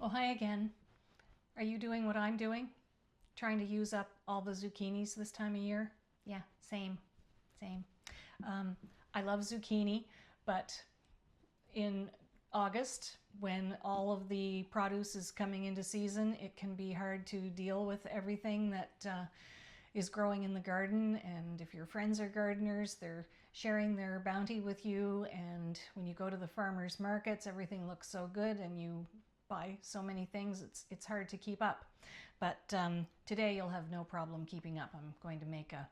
Oh, hi again. Are you doing what I'm doing? Trying to use up all the zucchinis this time of year? Yeah, same. I love zucchini, but in August, when all of the produce is coming into season, it can be hard to deal with everything that is growing in the garden. And if your friends are gardeners, they're sharing their bounty with you. And when you go to the farmers markets, everything looks so good and you buy so many things, it's hard to keep up. But today you'll have no problem keeping up. I'm going to make a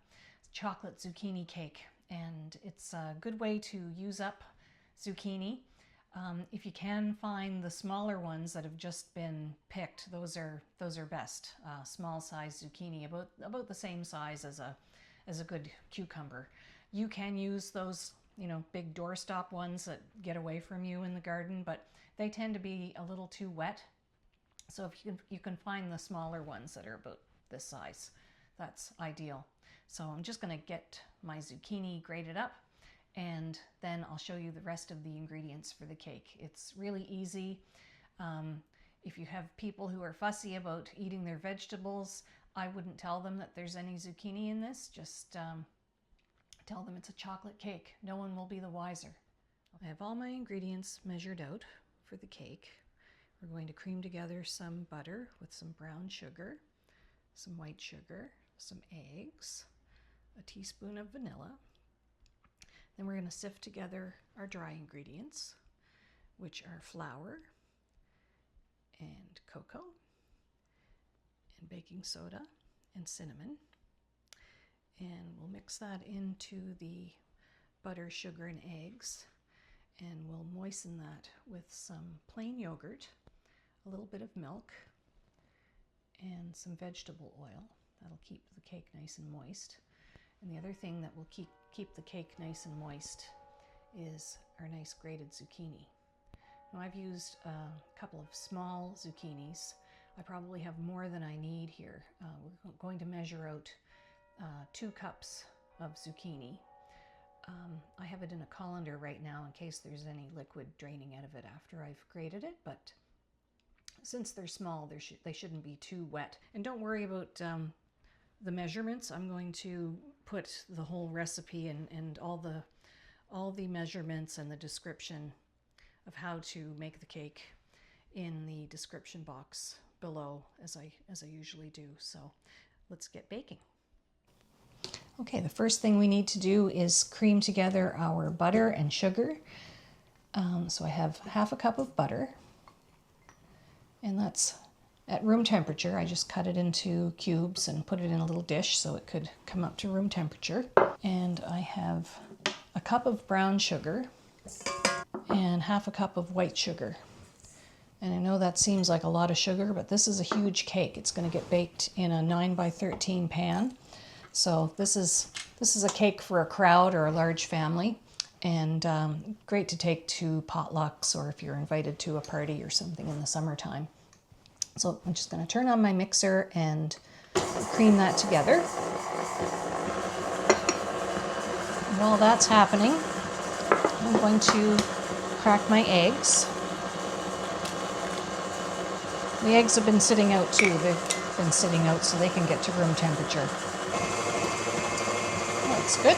chocolate zucchini cake, and it's a good way to use up zucchini. If you can find the smaller ones that have just been picked, those are best. Small size zucchini, about the same size as a good cucumber. You can use those, big doorstop ones that get away from you in the garden, but they tend to be a little too wet. So if you can find the smaller ones that are about this size, that's ideal. So I'm just going to get my zucchini grated up, and then I'll show you the rest of the ingredients for the cake. It's really easy. If you have people who are fussy about eating their vegetables, I wouldn't tell them that there's any zucchini in this. Just tell them it's a chocolate cake. No one will be the wiser. I have all my ingredients measured out for the cake. We're going to cream together some butter with some brown sugar, some white sugar, some eggs, a teaspoon of vanilla. Then we're going to sift together our dry ingredients, which are flour and cocoa and baking soda and cinnamon. And we'll mix that into the butter, sugar, and eggs. And we'll moisten that with some plain yogurt, a little bit of milk, and some vegetable oil. That'll keep the cake nice and moist. And the other thing that will keep the cake nice and moist is our nice grated zucchini. Now I've used a couple of small zucchinis. I probably have more than I need here. We're going to measure out 2 cups of zucchini. I have it in a colander right now in case there's any liquid draining out of it after I've grated it, but since they're small, they shouldn't be too wet. And don't worry about the measurements. I'm going to put the whole recipe and all the measurements and the description of how to make the cake in the description box below, as I usually do. So let's get baking. Okay, the first thing we need to do is cream together our butter and sugar. So I have half a cup of butter, and that's at room temperature. I just cut it into cubes and put it in a little dish so it could come up to room temperature. And I have a cup of brown sugar and half a cup of white sugar. And I know that seems like a lot of sugar, but this is a huge cake. It's going to get baked in a 9x13 pan. So this is a cake for a crowd or a large family, and great to take to potlucks or if you're invited to a party or something in the summertime. So I'm just going to turn on my mixer and cream that together. And while that's happening, I'm going to crack my eggs. The eggs have been sitting out too. They've been sitting out so they can get to room temperature. That's good.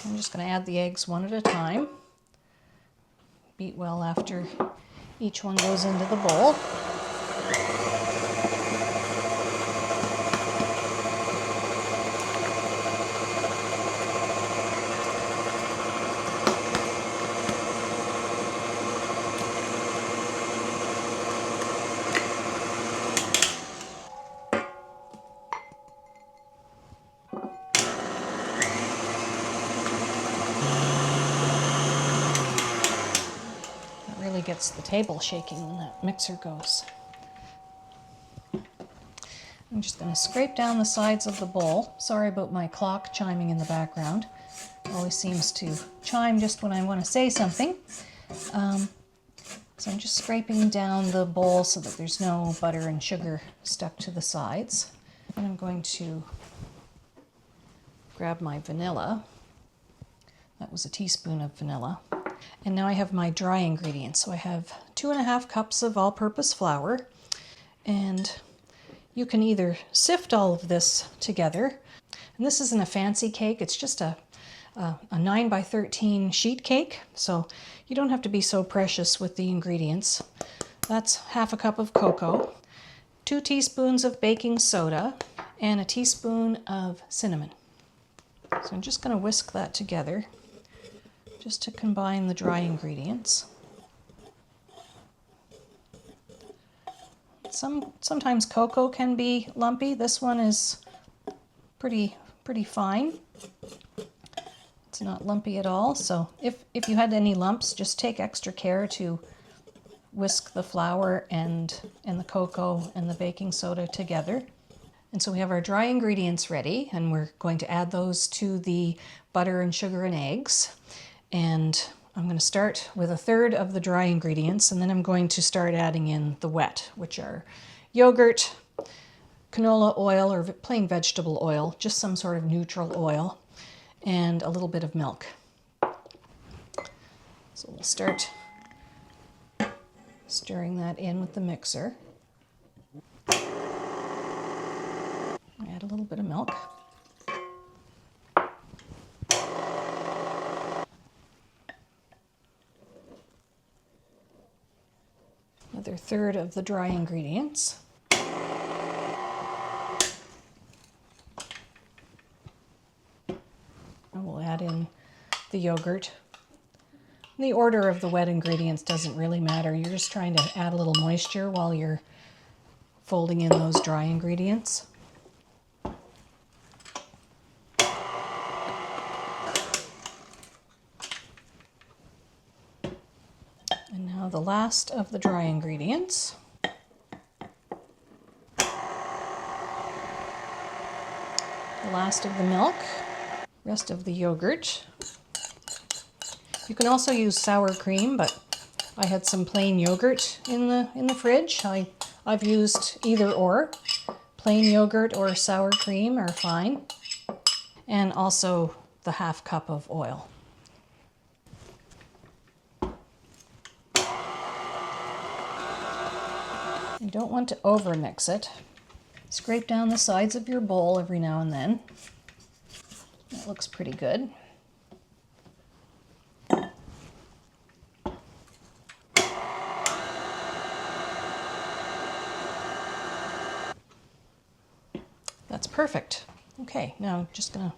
I'm just going to add the eggs one at a time. Beat well after each one goes into the bowl. Gets the table shaking when that mixer goes. I'm just going to scrape down the sides of the bowl. Sorry about my clock chiming in the background. It always seems to chime just when I want to say something. So I'm just scraping down the bowl so that there's no butter and sugar stuck to the sides. And I'm going to grab my vanilla. That was a teaspoon of vanilla. And now I have my dry ingredients. So I have 2.5 cups of all-purpose flour, and you can either sift all of this together. And this isn't a fancy cake, it's just a 9 by 13 sheet cake, so you don't have to be so precious with the ingredients. That's 1/2 cup of cocoa, 2 teaspoons of baking soda, and a teaspoon of cinnamon. So I'm just going to whisk that together just to combine the dry ingredients. Sometimes cocoa can be lumpy. This one is pretty fine. It's not lumpy at all. So if you had any lumps, just take extra care to whisk the flour and the cocoa and the baking soda together. And so we have our dry ingredients ready, and we're going to add those to the butter and sugar and eggs. And I'm going to start with 1/3 of the dry ingredients, and then I'm going to start adding in the wet, which are yogurt, canola oil or plain vegetable oil, just some sort of neutral oil, and a little bit of milk. So we'll start stirring that in with the mixer. Add a little bit of milk. Another 1/3 of the dry ingredients. And we'll add in the yogurt. The order of the wet ingredients doesn't really matter. You're just trying to add a little moisture while you're folding in those dry ingredients. And now the last of the dry ingredients. The last of the milk, rest of the yogurt. You can also use sour cream, but I had some plain yogurt in the fridge. I've used either or. Plain yogurt or sour cream are fine. And also the 1/2 cup of oil. You don't want to over mix it. Scrape down the sides of your bowl every now and then. That looks pretty good. That's perfect. Okay, now I'm just going to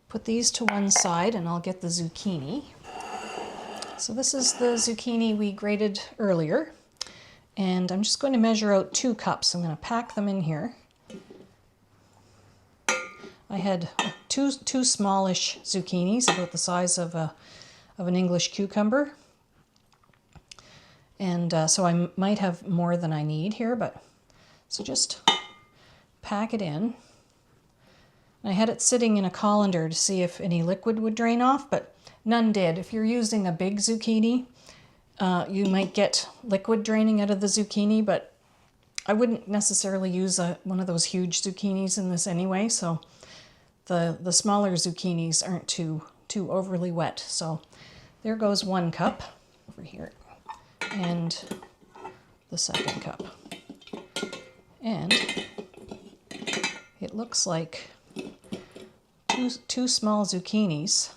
put these to one side and I'll get the zucchini. So this is the zucchini we grated earlier, and I'm just going to measure out 2 cups. I'm going to pack them in here. I had two smallish zucchinis, about the size of an English cucumber, and so I might have more than I need here, but so just pack it in. I had it sitting in a colander to see if any liquid would drain off, but none did. If you're using a big zucchini, you might get liquid draining out of the zucchini, but I wouldn't necessarily use one of those huge zucchinis in this anyway, so the smaller zucchinis aren't too overly wet. So there goes 1 cup over here, and the 2nd cup. And it looks like two small zucchinis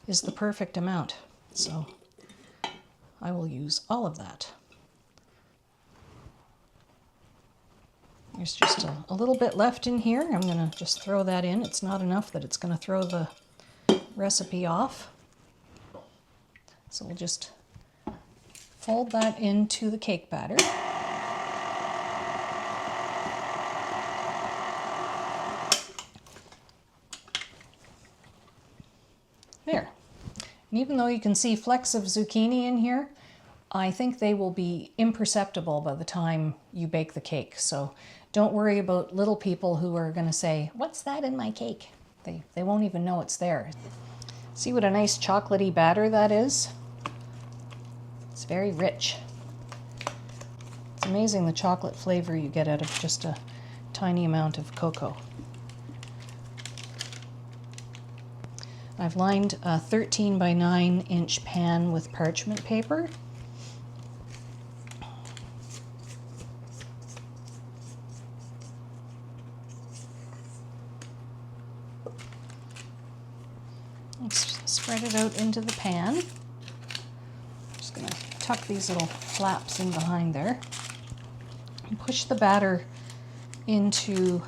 is the perfect amount. So I will use all of that. There's just a little bit left in here. I'm going to just throw that in. It's not enough that it's going to throw the recipe off. So we'll just fold that into the cake batter. There. And even though you can see flecks of zucchini in here, I think they will be imperceptible by the time you bake the cake. So don't worry about little people who are going to say, "What's that in my cake?" They won't even know it's there. See what a nice chocolatey batter that is? It's very rich. It's amazing the chocolate flavor you get out of just a tiny amount of cocoa. I've lined a 13 by 9 inch pan with parchment paper. Let's spread it out into the pan. I'm just going to tuck these little flaps in behind there and push the batter into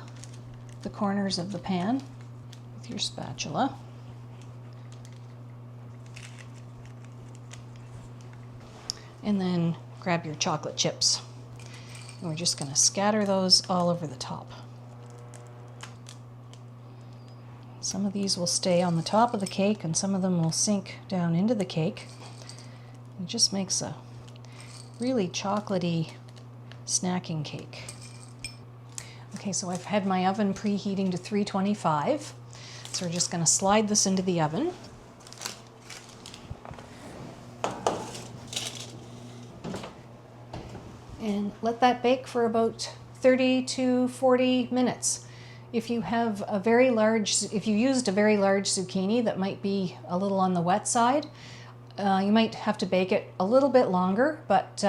the corners of the pan with your spatula. And then grab your chocolate chips. And we're just going to scatter those all over the top. Some of these will stay on the top of the cake and some of them will sink down into the cake. It just makes a really chocolatey snacking cake. Okay, so I've had my oven preheating to 325. So we're just going to slide this into the oven. And let that bake for about 30 to 40 minutes. If you have a very large, if you used a very large zucchini that might be a little on the wet side, you might have to bake it a little bit longer, but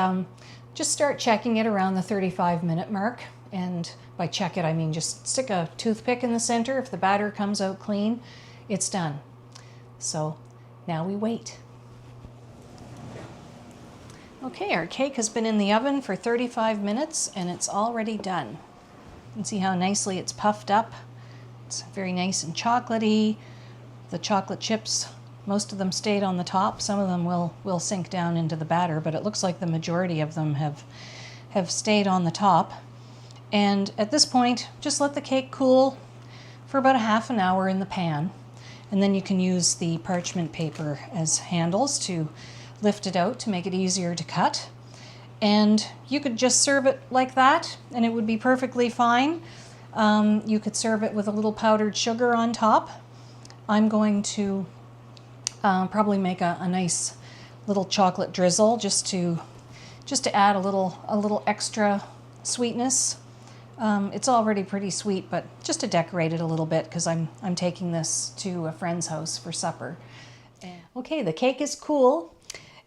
just start checking it around the 35-minute mark. And by check it, I mean just stick a toothpick in the center. If the batter comes out clean, it's done. So now we wait. Okay, our cake has been in the oven for 35 minutes and it's already done. You can see how nicely it's puffed up. It's very nice and chocolatey. The chocolate chips, most of them stayed on the top. Some of them will sink down into the batter, but it looks like the majority of them have stayed on the top. And at this point, just let the cake cool for about a half an hour in the pan. And then you can use the parchment paper as handles to lift it out to make it easier to cut. And you could just serve it like that and it would be perfectly fine. You could serve it with a little powdered sugar on top. I'm going to probably make a nice little chocolate drizzle just to add a little extra sweetness. It's already pretty sweet, but just to decorate it a little bit because I'm taking this to a friend's house for supper. Okay, the cake is cool.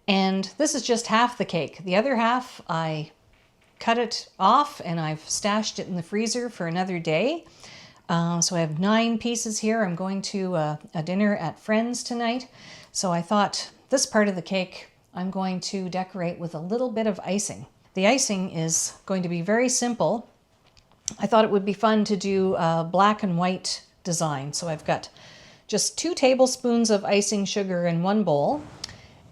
And this is just half the cake. The other half, I cut it off and I've stashed it in the freezer for another day. So I have 9 pieces here. I'm going to a dinner at friends tonight. So I thought this part of the cake I'm going to decorate with a little bit of icing. The icing is going to be very simple. I thought it would be fun to do a black and white design. So I've got just 2 tablespoons of icing sugar in one bowl,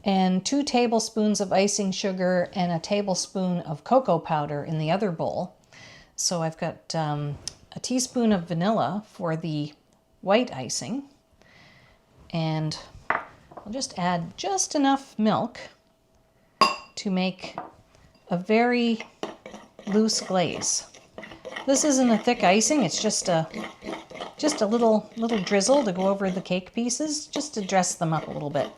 and 2 tablespoons of icing sugar and a tablespoon of cocoa powder in the other bowl. So I've got a teaspoon of vanilla for the white icing, and I'll just add just enough milk to make a very loose glaze. This isn't a thick icing, it's just a little drizzle to go over the cake pieces, just to dress them up a little bit.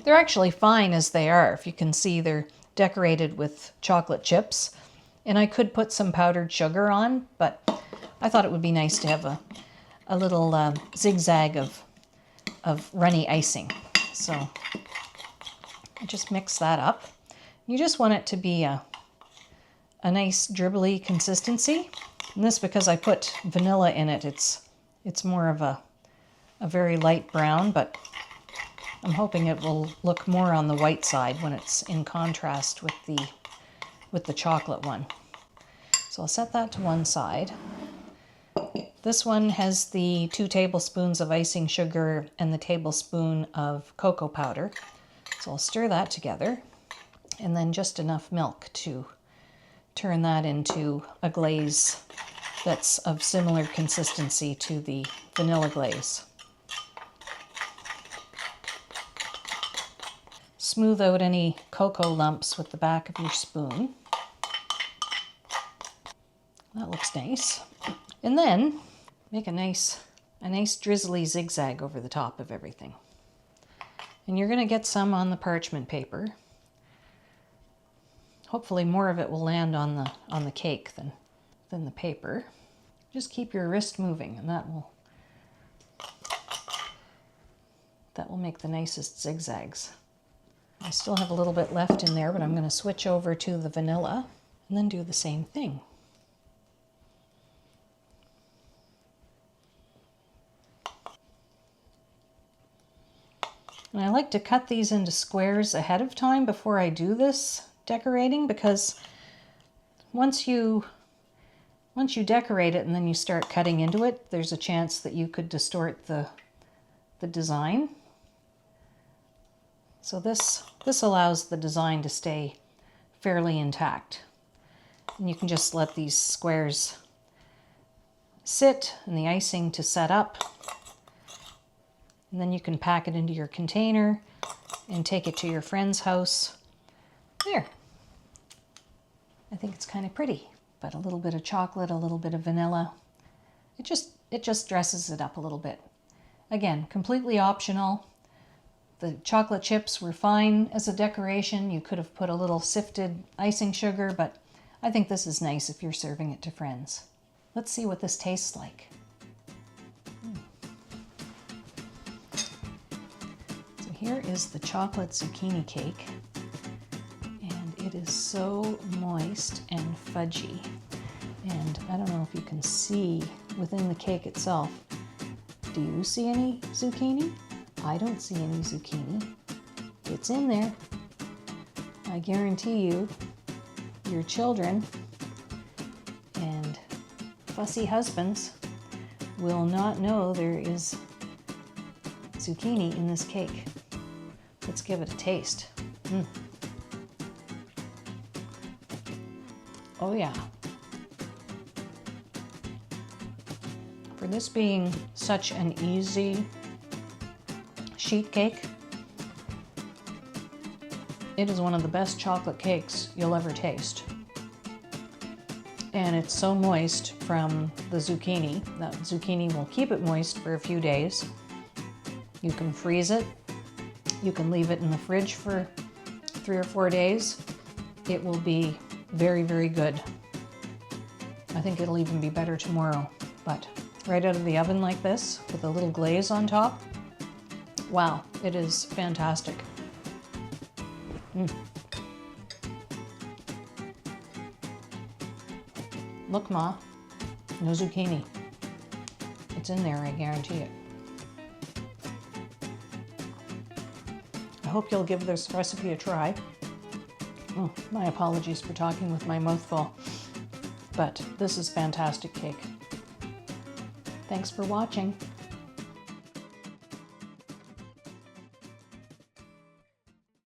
They're actually fine as they are. If you can see, they're decorated with chocolate chips. And I could put some powdered sugar on, but I thought it would be nice to have a little zigzag of runny icing. So I just mix that up. You just want it to be a nice dribbly consistency. And this, because I put vanilla in it, it's more of a very light brown, but I'm hoping it will look more on the white side when it's in contrast with the chocolate one. So I'll set that to one side. This one has the 2 tablespoons of icing sugar and the tablespoon of cocoa powder. So I'll stir that together, and then just enough milk to turn that into a glaze that's of similar consistency to the vanilla glaze. Smooth out any cocoa lumps with the back of your spoon. That looks nice. And then make a nice drizzly zigzag over the top of everything. And you're going to get some on the parchment paper. Hopefully more of it will land on the cake than the paper. Just keep your wrist moving and that will That will make the nicest zigzags. I still have a little bit left in there, but I'm going to switch over to the vanilla and then do the same thing. And I like to cut these into squares ahead of time before I do this decorating, because once you decorate it and then you start cutting into it, there's a chance that you could distort the design. So this allows the design to stay fairly intact. And you can just let these squares sit and the icing to set up. And then you can pack it into your container and take it to your friend's house. There. I think it's kind of pretty, but a little bit of chocolate, a little bit of vanilla. It just dresses it up a little bit. Again, completely optional. The chocolate chips were fine as a decoration. You could have put a little sifted icing sugar, but I think this is nice if you're serving it to friends. Let's see what this tastes like. So here is the chocolate zucchini cake, and it is so moist and fudgy. And I don't know if you can see within the cake itself. Do you see any zucchini? I don't see any zucchini. It's in there. I guarantee you, your children and fussy husbands will not know there is zucchini in this cake. Let's give it a taste. Oh yeah. For this being such an easy sheet cake, it is one of the best chocolate cakes you'll ever taste. And it's so moist from the zucchini. That zucchini will keep it moist for a few days. You can freeze it. You can leave it in the fridge for 3 or 4 days. It will be very, very good. I think it'll even be better tomorrow. But right out of the oven like this, with a little glaze on top, wow, it is fantastic. Look, Ma, no zucchini. It's in there, I guarantee it. I hope you'll give this recipe a try. My apologies for talking with my mouth full, but this is fantastic cake. Thanks for watching.